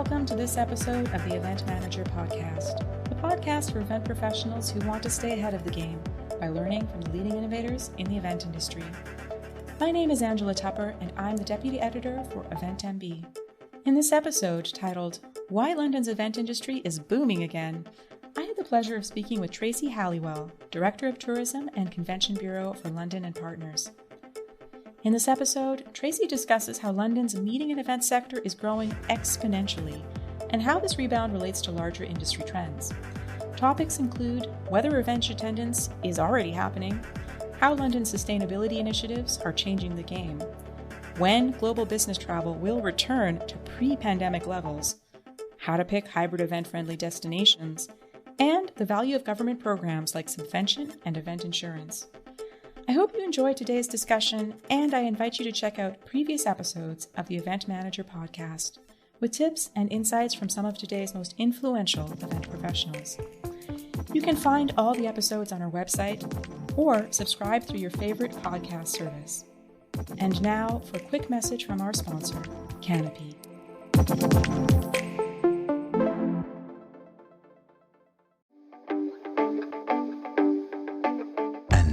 Welcome to this episode of the Event Manager Podcast, the podcast for event professionals who want to stay ahead of the game by learning from the leading innovators in the event industry. My name is Angela Tupper, and I'm the Deputy Editor for Event MB. In this episode, titled Why London's Event Industry is Booming Again, I had the pleasure of speaking with Tracy Halliwell, Director of Tourism and Convention Bureau for London and Partners. In this episode, Tracy discusses how London's meeting and event sector is growing exponentially and how this rebound relates to larger industry trends. Topics include whether event attendance is already happening, how London's sustainability initiatives are changing the game, when global business travel will return to pre-pandemic levels, how to pick hybrid event-friendly destinations, and the value of government programs like subvention and event insurance. I hope you enjoyed today's discussion, and I invite you to check out previous episodes of the Event Manager Podcast with tips and insights from some of today's most influential event professionals. You can find all the episodes on our website or subscribe through your favorite podcast service. And now for a quick message from our sponsor, Canopy.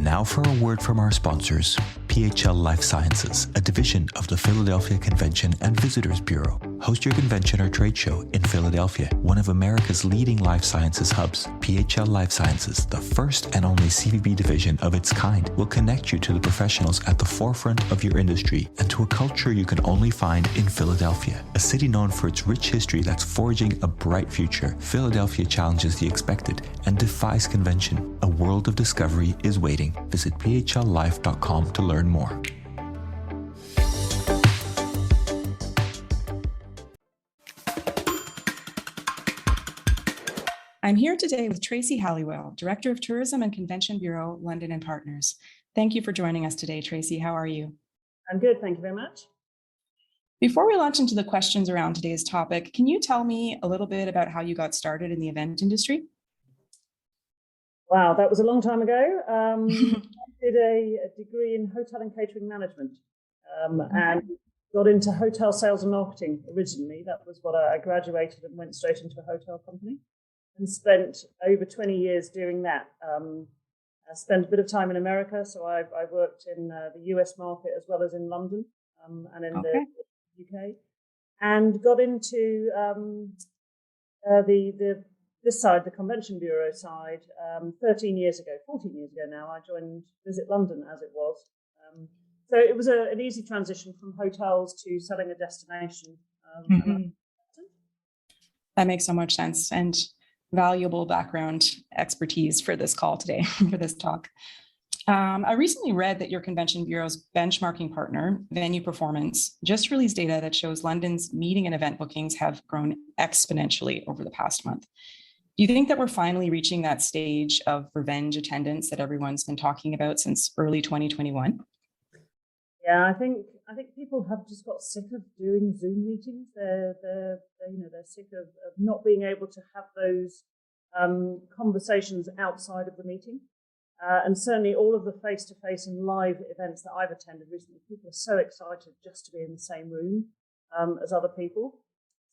Now for a word from our sponsors, PHL Life Sciences, a division of the Philadelphia Convention and Visitors Bureau. Host your convention or trade show in Philadelphia, one of America's leading life sciences hubs. PHL Life Sciences, the first and only CVB division of its kind, will connect you to the professionals at the forefront of your industry and to a culture you can only find in Philadelphia. A city known for its rich history that's forging a bright future, Philadelphia challenges the expected and defies convention. A world of discovery is waiting. Visit phlife.com to learn more. I'm here today with Tracy Halliwell, Director of Tourism and Convention Bureau, London and Partners. Thank you for joining us today, Tracy. How are you? I'm good, thank you very much. Before we launch into the questions around today's topic, can you tell me a little bit about how you got started in the event industry? Wow, that was a long time ago. I did a degree in hotel and catering management and got into hotel sales and marketing originally. That was what I graduated and went straight into a hotel company and spent over 20 years doing that. I spent a bit of time in America, so I worked in the US market as well as in London and in the UK, and got into this side, the Convention Bureau side, 14 years ago now. I joined Visit London as it was. So it was an easy transition from hotels to selling a destination. That makes so much sense and valuable background expertise for this call today, for this talk. I recently read that your Convention Bureau's benchmarking partner, Venue Performance, just released data that shows London's meeting and event bookings have grown exponentially over the past month. Do you think that we're finally reaching that stage of revenge attendance that everyone's been talking about since early 2021? Yeah, I think people have just got sick of doing Zoom meetings. They're sick of not being able to have those conversations outside of the meeting. And certainly all of the face-to-face and live events that I've attended recently, people are so excited just to be in the same room as other people.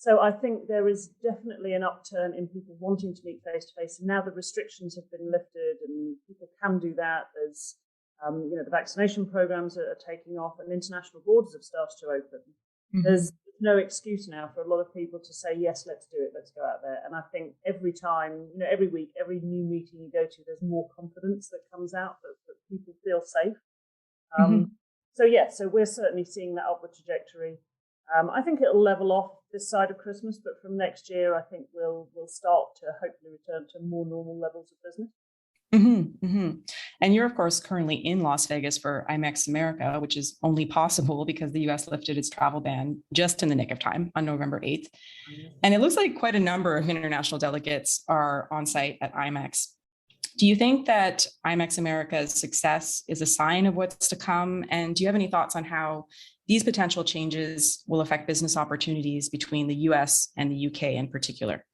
So I think there is definitely an upturn in people wanting to meet face-to-face. And now the restrictions have been lifted and people can do that. There's, the vaccination programs are taking off and international borders have started to open. Mm-hmm. There's no excuse now for a lot of people to say, yes, let's do it. Let's go out there. And I think every time, every week, every new meeting you go to, there's more confidence that comes out that people feel safe. So we're certainly seeing that upward trajectory. I think it'll level off this side of Christmas, but from next year, I think we'll start to hopefully return to more normal levels of business. And you're, of course, currently in Las Vegas for IMEX America, which is only possible because the U.S. lifted its travel ban just in the nick of time on November 8th. And it looks like quite a number of international delegates are on site at IMEX. Do you think that IMEX America's success is a sign of what's to come? And do you have any thoughts on how these potential changes will affect business opportunities between the US and the UK in particular?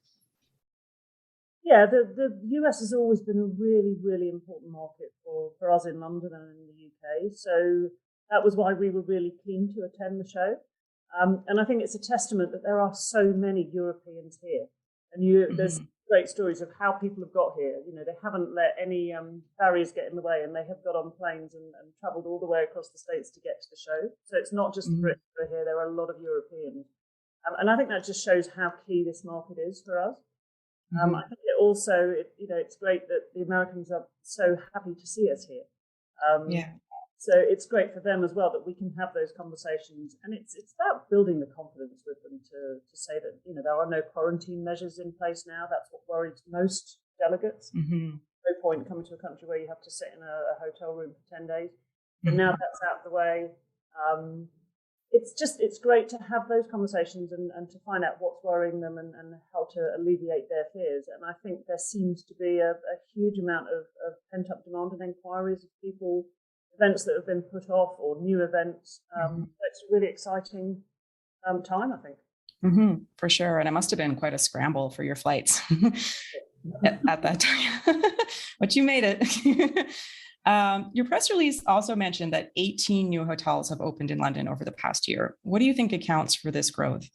Yeah, the US has always been a really, really important market for us in London and in the UK. So that was why we were really keen to attend the show. And I think it's a testament that there are so many Europeans here. And there's great stories of how people have got here. They haven't let any barriers get in the way, and they have got on planes and travelled all the way across the States to get to the show. So it's not just the Brits who are here, there are a lot of Europeans. And I think that just shows how key this market is for us. I think it also, it's great that the Americans are so happy to see us here. So it's great for them as well that we can have those conversations, and it's about building the confidence with them to say that there are no quarantine measures in place now. That's what worried most delegates. No point coming to a country where you have to sit in a hotel room for 10 days. But now that's out of the way. It's great to have those conversations and to find out what's worrying them and how to alleviate their fears. And I think there seems to be a huge amount of pent-up demand and inquiries of people, events that have been put off or new events. It's a really exciting time, I think. For sure. And it must have been quite a scramble for your flights at that time, but you made it. Your press release also mentioned that 18 new hotels have opened in London over the past year. What do you think accounts for this growth?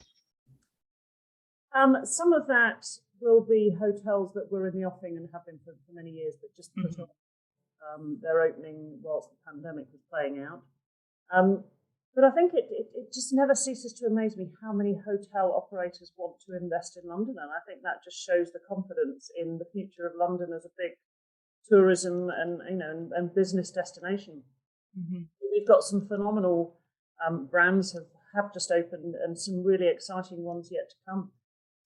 Some of that will be hotels that were in the offing and have been for many years, but just put off their opening whilst the pandemic was playing out. But I think it just never ceases to amaze me how many hotel operators want to invest in London. And I think that just shows the confidence in the future of London as a big tourism and business destination. We've got some phenomenal brands have just opened, and some really exciting ones yet to come.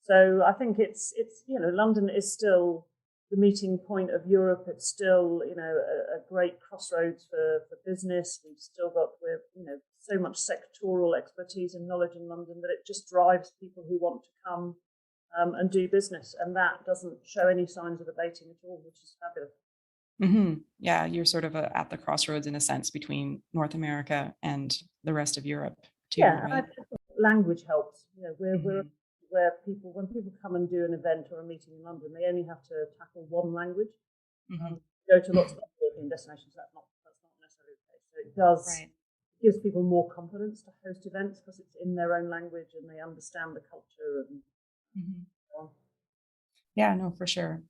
So I think it's London is still the meeting point of Europe. It's still a great crossroads for business. We've still got so much sectoral expertise and knowledge in London that it just drives people who want to come and do business, and that doesn't show any signs of abating at all, which is fabulous. Yeah, you're sort of at the crossroads in a sense between North America and the rest of Europe too. Yeah, right? I think language helps. We're where when people come and do an event or a meeting in London, they only have to tackle one language. Go to lots of European destinations, that's not necessarily the case. So it does gives people more confidence to host events because it's in their own language and they understand the culture and so on. Yeah, no, for sure.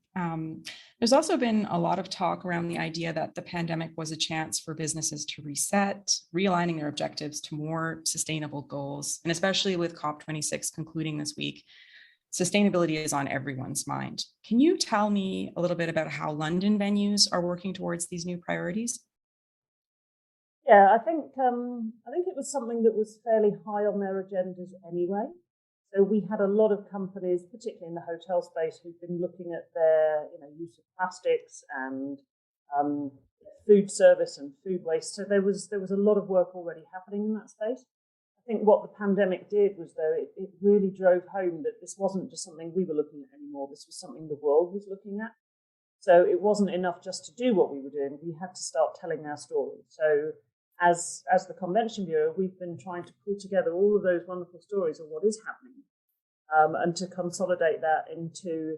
There's also been a lot of talk around the idea that the pandemic was a chance for businesses to reset, realigning their objectives to more sustainable goals. And especially with COP26 concluding this week, sustainability is on everyone's mind. Can you tell me a little bit about how London venues are working towards these new priorities? Yeah, I think it was something that was fairly high on their agendas anyway. So we had a lot of companies, particularly in the hotel space, who've been looking at their use of plastics and food service and food waste. So there was a lot of work already happening in that space. I think what the pandemic did was, though, it really drove home that this wasn't just something we were looking at anymore. This was something the world was looking at. So it wasn't enough just to do what we were doing. We had to start telling our story. So as the Convention Bureau, we've been trying to pull together all of those wonderful stories of what is happening and to consolidate that into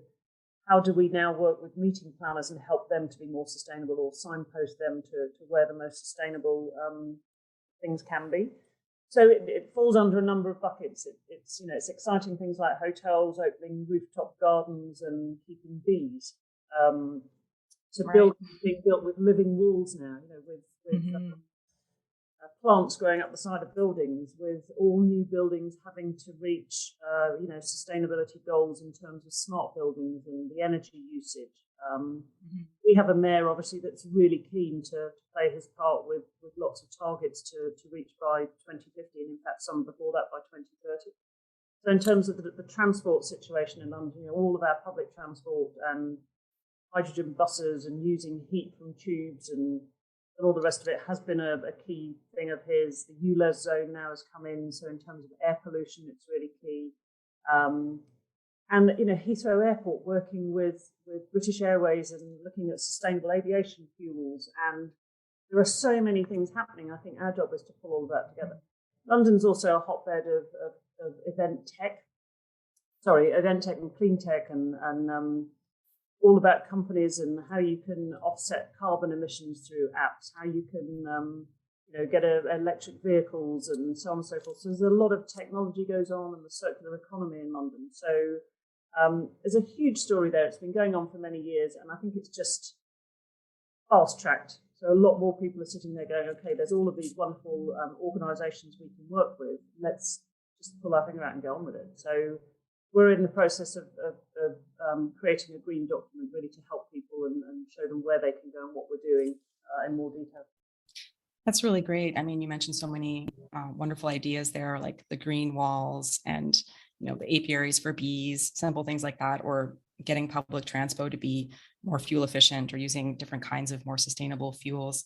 how do we now work with meeting planners and help them to be more sustainable, or signpost them to where the most sustainable things can be. So it falls under a number of buckets. It's exciting things like hotels opening rooftop gardens and keeping bees. Being built with living walls now, with plants growing up the side of buildings, with all new buildings having to reach, sustainability goals in terms of smart buildings and the energy usage. We have a mayor, obviously, that's really keen to play his part with lots of targets to reach by 2050, and in fact, some before that by 2030. So in terms of the transport situation in London, all of our public transport and hydrogen buses and using heat from tubes and all the rest of it has been a key thing of his. The ULEZ zone now has come in, so in terms of air pollution, it's really key. And Heathrow Airport working with British Airways and looking at sustainable aviation fuels, and there are so many things happening. I think our job is to pull all of that together. London's also a hotbed of event tech and clean tech and all about companies and how you can offset carbon emissions through apps, how you can get electric vehicles and so on and so forth. So there's a lot of technology goes on and the circular economy in London. So there's a huge story there. It's been going on for many years, and I think it's just fast-tracked. So a lot more people are sitting there going, okay, there's all of these wonderful organisations we can work with. Let's just pull our finger out and go on with it. So we're in the process of creating a green document really to help people and show them where they can go and what we're doing in more detail. That's really great. I mean, you mentioned so many wonderful ideas there, like the green walls and, the apiaries for bees, simple things like that, or getting public transpo to be more fuel efficient or using different kinds of more sustainable fuels.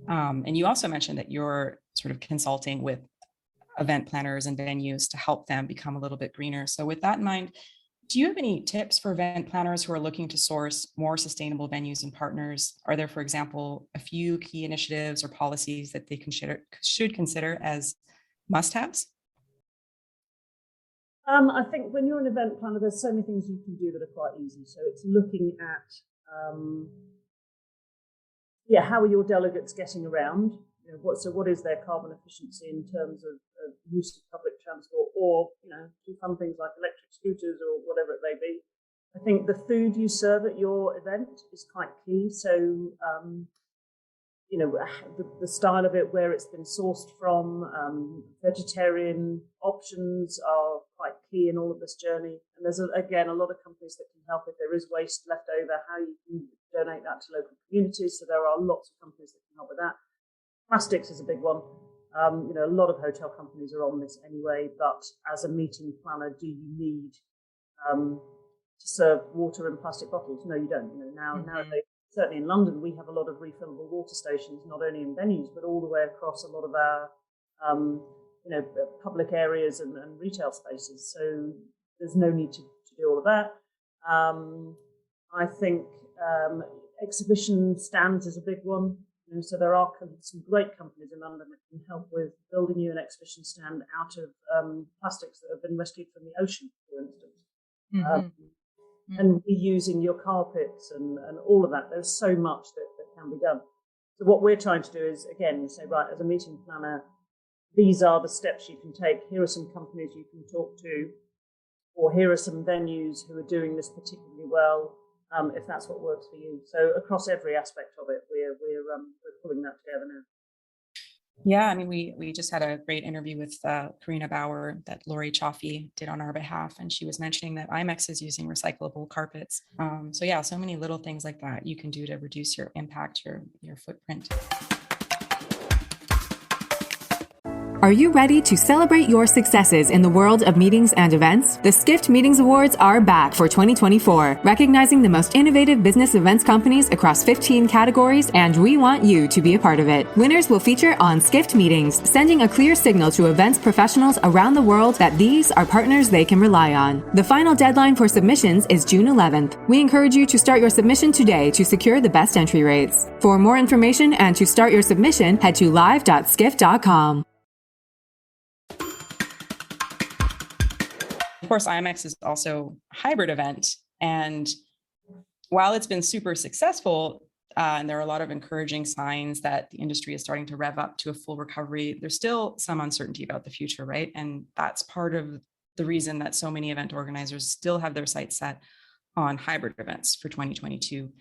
And you also mentioned that you're sort of consulting with event planners and venues to help them become a little bit greener. So with that in mind, do you have any tips for event planners who are looking to source more sustainable venues and partners? Are there, for example, a few key initiatives or policies that they should consider as must-haves? I think when you're an event planner, there's so many things you can do that are quite easy. So it's looking at, how are your delegates getting around? What is their carbon efficiency in terms of use of public transport, or do fun things like electric scooters or whatever it may be. I think the food you serve at your event is quite key. So the style of it, where it's been sourced from, vegetarian options are quite key in all of this journey. And there's again a lot of companies that can help if there is waste left over, how you can donate that to local communities. So there are lots of companies that can help with that. Plastics is a big one. A lot of hotel companies are on this anyway, but as a meeting planner, do you need to serve water in plastic bottles? No, you don't. Nowadays, certainly in London, we have a lot of refillable water stations, not only in venues, but all the way across a lot of our, public areas and retail spaces. So there's no need to do all of that. I think exhibition stands is a big one. So there are some great companies in London that can help with building you an exhibition stand out of plastics that have been rescued from the ocean, for instance, and reusing your carpets and all of that. There's so much that can be done. So what we're trying to do is, again, say, right, as a meeting planner, these are the steps you can take. Here are some companies you can talk to, or here are some venues who are doing this particularly well. If that's what works for you. So across every aspect of it, we're pulling that together now. Yeah, I mean, we just had a great interview with Karina Bauer that Lori Chaffee did on our behalf, and she was mentioning that IMEX is using recyclable carpets. So many little things like that you can do to reduce your impact, your footprint. Are you ready to celebrate your successes in the world of meetings and events? The Skift Meetings Awards are back for 2024, recognizing the most innovative business events companies across 15 categories, and we want you to be a part of it. Winners will feature on Skift Meetings, sending a clear signal to events professionals around the world that these are partners they can rely on. The final deadline for submissions is June 11th. We encourage you to start your submission today to secure the best entry rates. For more information and to start your submission, head to live.skift.com. Of course, IMEX is also a hybrid event. And while it's been super successful, and there are a lot of encouraging signs that the industry is starting to rev up to a full recovery, there's still some uncertainty about the future, right? And that's part of the reason that so many event organizers still have their sights set on hybrid events for 2022.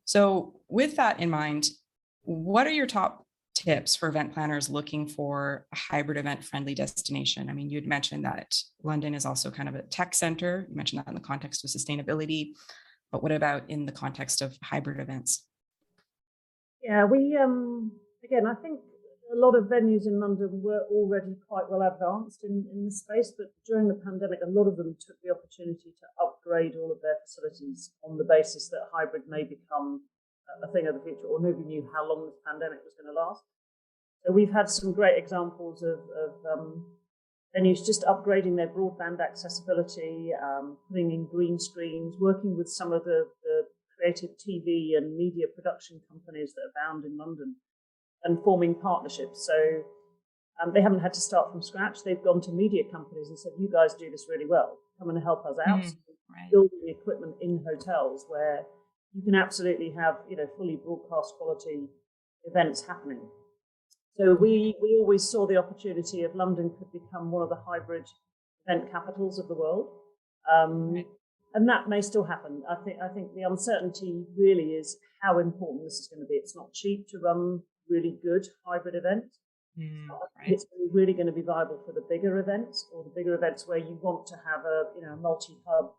So with that in mind, what are your top tips for event planners looking for a hybrid event-friendly destination? I mean, you'd mentioned that London is also kind of a tech center. You mentioned that in the context of sustainability, but what about in the context of hybrid events? Yeah, we, again, I think a lot of venues in London were already quite well advanced in the space, but during the pandemic, a lot of them took the opportunity to upgrade all of their facilities on the basis that hybrid may become a thing of the future, or nobody knew how long this pandemic was going to last. So we've had some great examples of venues just upgrading their broadband accessibility, putting in green screens, working with some of the creative TV and media production companies that are bound in London, and forming partnerships. So they haven't had to start from scratch. They've gone to media companies and said, you guys do this really well. Come and help us out. So building equipment in hotels where you can absolutely have, fully broadcast quality events happening. So we always saw the opportunity of London could become one of the hybrid event capitals of the world. Right. And that may still happen. I think the uncertainty really is how important this is going to be. It's not cheap to run really good hybrid events. Right. It's really going to be viable for the bigger events, or the bigger events where you want to have a multi-hub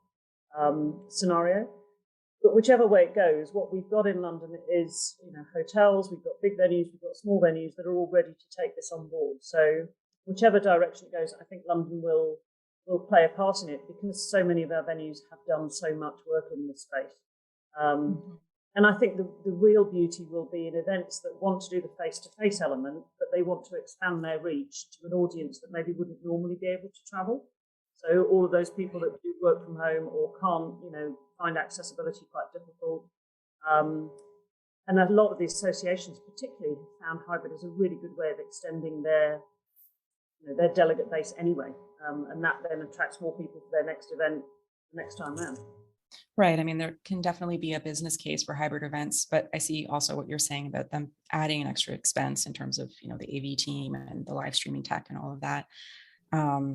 scenario. But whichever way it goes, what we've got in London is hotels, we've got big venues, we've got small venues that are all ready to take this on board. So whichever direction it goes, I think London will play a part in it, because so many of our venues have done so much work in this space. And I think the real beauty will be in events that want to do the face-to-face element, but they want to expand their reach to an audience that maybe wouldn't normally be able to travel. So all of those people that do work from home or can't, find accessibility quite difficult. And a lot of the associations particularly have found hybrid is a really good way of extending their delegate base anyway. And that then attracts more people for their next event the next time round. Right. I mean, there can definitely be a business case for hybrid events, but I see also what you're saying about them adding an extra expense in terms of, the AV team and the live streaming tech and all of that.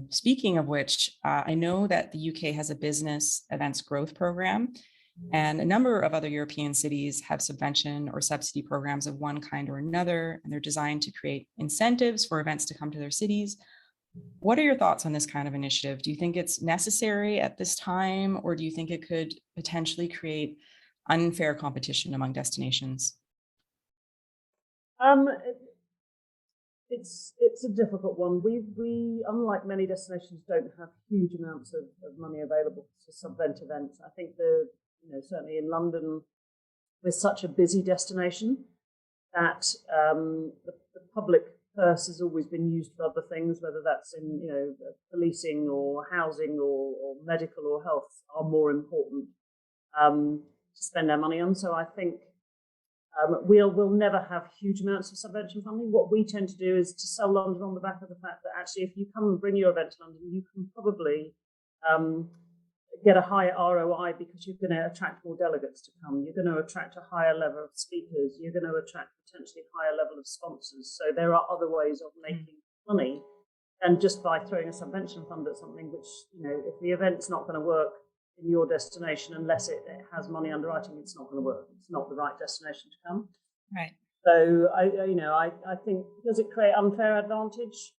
Speaking of which, I know that the UK has a business events growth program, and a number of other European cities have subvention or subsidy programs of one kind or another, and they're designed to create incentives for events to come to their cities. What are your thoughts on this kind of initiative? Do you think it's necessary at this time, or do you think it could potentially create unfair competition among destinations? It's a difficult one. We unlike many destinations, don't have huge amounts of money available to subvent events. I think certainly in London, we're such a busy destination that the public purse has always been used for other things, whether that's in policing or housing or medical or health are more important to spend our money on. So I think we'll never have huge amounts of subvention funding. What we tend to do is to sell London on the back of the fact that actually, if you come and bring your event to London, you can probably get a higher ROI, because you're going to attract more delegates to come. You're going to attract a higher level of speakers. You're going to attract potentially a higher level of sponsors. So there are other ways of making money than just by throwing a subvention fund at something which, if the event's not going to work in your destination unless it has money underwriting, it's not going to work. It's not the right destination to come. Right. So I think, does it create unfair advantage?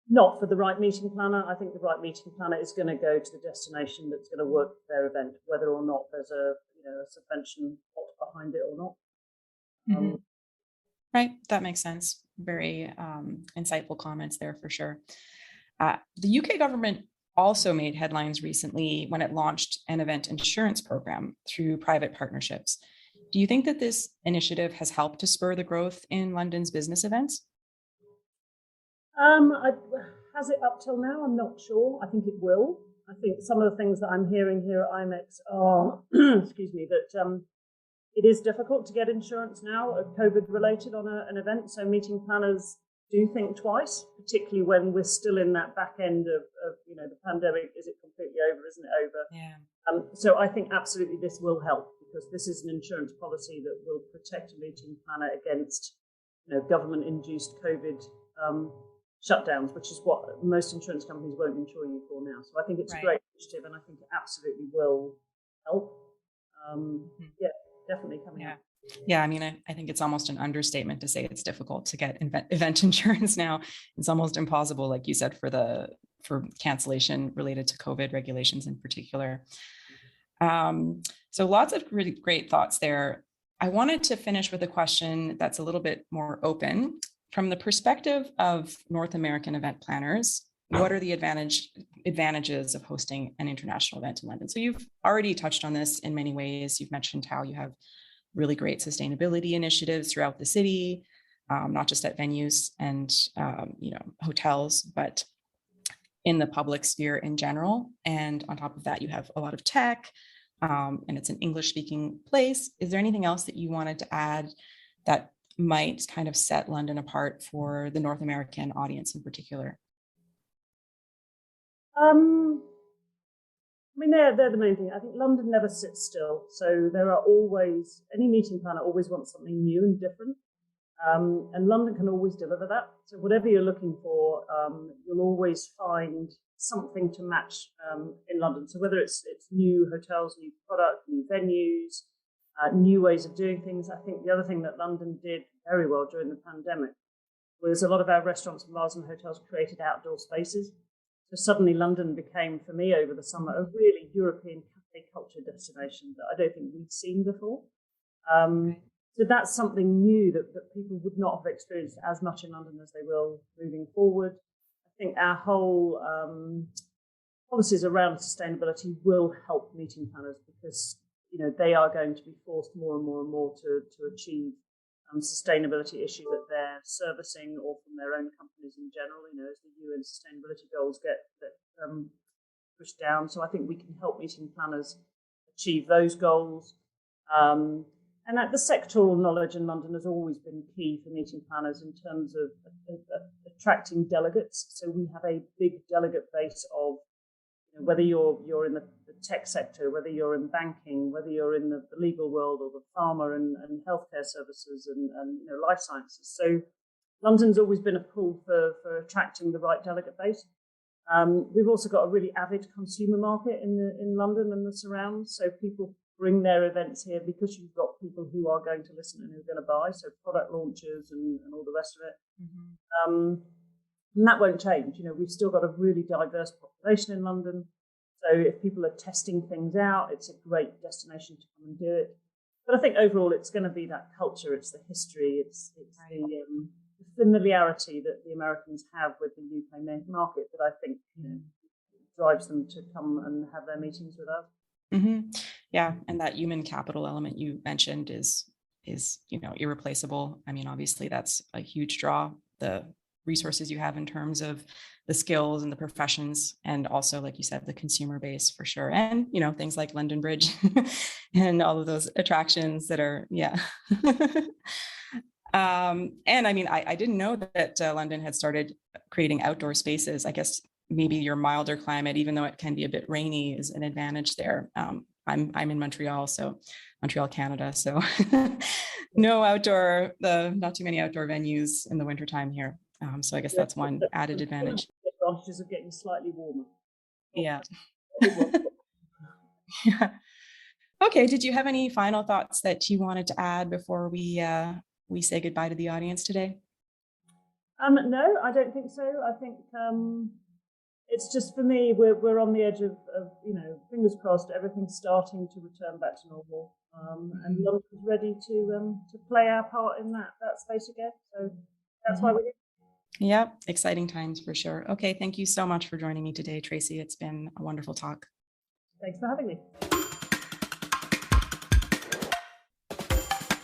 Not for the right meeting planner. I think the right meeting planner is going to go to the destination that's going to work for their event, whether or not there's a subvention pot behind it or not. Right. That makes sense. Very insightful comments there for sure. The UK government also made headlines recently when it launched an event insurance program through private partnerships. Do you think that this initiative has helped to spur the growth in London's business events? Has it up till now? I'm not sure. I think it will. I think some of the things that I'm hearing here at IMEX are, excuse me, that it is difficult to get insurance now, COVID related on an event. So meeting planners do think twice, particularly when we're still in that back end of the pandemic. Is it completely over? Isn't it over? Yeah. So I think absolutely this will help, because this is an insurance policy that will protect a meeting planner against government-induced COVID shutdowns, which is what most insurance companies won't insure you for now. So I think it's a great initiative, and I think it absolutely will help. Yeah, definitely coming up. Yeah, I mean, I think it's almost an understatement to say it's difficult to get event insurance now. It's almost impossible, like you said, for cancellation related to COVID regulations in particular. So lots of really great thoughts there. I wanted to finish with a question that's a little bit more open. From the perspective of North American event planners, what are the advantages of hosting an international event in London? So you've already touched on this in many ways. You've mentioned how you have really great sustainability initiatives throughout the city, not just at venues and hotels, but in the public sphere in general. And on top of that, you have a lot of tech, and it's an English-speaking place. Is there anything else that you wanted to add that might kind of set London apart for the North American audience in particular? I mean, they're the main thing. I think London never sits still. So there are always, any meeting planner always wants something new and different. And London can always deliver that. So whatever you're looking for, you'll always find something to match in London. So whether it's new hotels, new product, new venues, new ways of doing things. I think the other thing that London did very well during the pandemic was a lot of our restaurants and bars and hotels created outdoor spaces. So suddenly London became, for me over the summer, a really European cafe culture destination that I don't think we'd seen before. So that's something new that people would not have experienced as much in London as they will moving forward. I think our whole policies around sustainability will help meeting planners because, they are going to be forced more and more and more to achieve sustainability issues that they're servicing or from their own companies in general, as the UN sustainability goals get pushed down. So I think we can help meeting planners achieve those goals. And that the sectoral knowledge in London has always been key for meeting planners in terms of attracting delegates. So we have a big delegate base of whether you're in the tech sector, whether you're in banking, whether you're in the legal world or the pharma and healthcare services and life sciences. So London's always been a pool for attracting the right delegate base. We've also got a really avid consumer market in London and the surrounds. So people bring their events here because you've got people who are going to listen and who are going to buy. So product launches and all the rest of it. Mm-hmm. And that won't change. We've still got a really diverse population in London. So if people are testing things out, it's a great destination to come and do it. But I think overall, it's going to be that culture. It's the history. It's right. the familiarity that the Americans have with the UK market that I think drives them to come and have their meetings with us. Mm-hmm. Yeah, and that human capital element you mentioned is irreplaceable. I mean, obviously, that's a huge draw. The resources you have in terms of the skills and the professions, and also, like you said, the consumer base for sure. And, things like London Bridge and all of those attractions that are, yeah. And I mean, I didn't know that London had started creating outdoor spaces. I guess maybe your milder climate, even though it can be a bit rainy, is an advantage there. I'm in Montreal, Canada. So not too many outdoor venues in the wintertime here. So I guess that's one added advantage. Advantages of getting slightly warmer. Yeah. Yeah. Okay. Did you have any final thoughts that you wanted to add before we say goodbye to the audience today? No, I don't think so. I think it's just, for me, we're on the edge of fingers crossed, everything's starting to return back to normal, and London's ready to play our part in that space again. So that's why we're here. Yep, exciting times for sure. Okay, thank you so much for joining me today, Tracy. It's been a wonderful talk. Thanks for having me.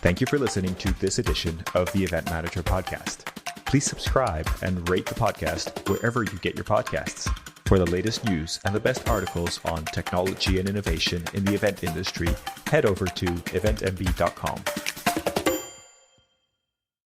Thank you for listening to this edition of the Event Manager Podcast. Please subscribe and rate the podcast wherever you get your podcasts. For the latest news and the best articles on technology and innovation in the event industry, head over to eventmb.com.